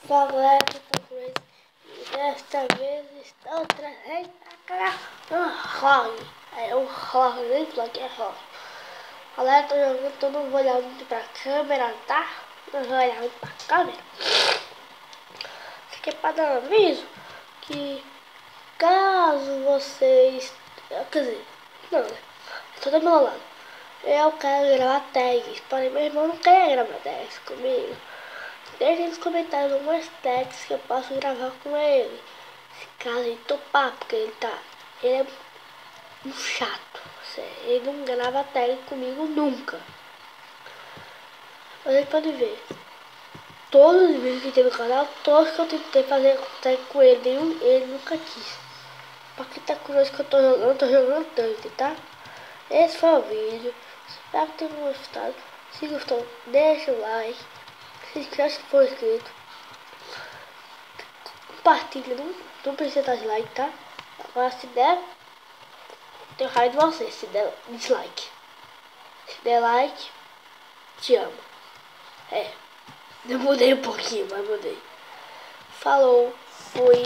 Galera, e desta vez estou trazendo aquela rogue. É um rogue, nem vlog, é rogue. Galera, tô jogando, então não vou olhar muito pra câmera, tá? Não vou olhar muito pra câmera. Isso aqui é pra dar um aviso que caso vocês... Quer dizer, não, né? Eu tô do meu lado. Eu quero gravar tags, porém meu irmão não quer gravar tags comigo. Deixe nos comentários algumas tags que eu posso gravar com ele. Se caso ele topar, porque ele é um chato. Ele não grava tag comigo nunca. Vocês podem ver. Todos os vídeos que tem no canal, todos que eu tentei fazer tag com ele, ele nunca quis. Pra quem tá curioso que eu tô jogando tanque, tá? Esse foi o vídeo. Espero que tenham gostado. Se gostou, deixa o like. Se inscreve se for inscrito. Compartilha, não precisa dar like, tá? Agora se der, tenho raiva de você. Se der dislike. Se der like, te amo. Eu mudei um pouquinho, mas mudei. Falou, fui.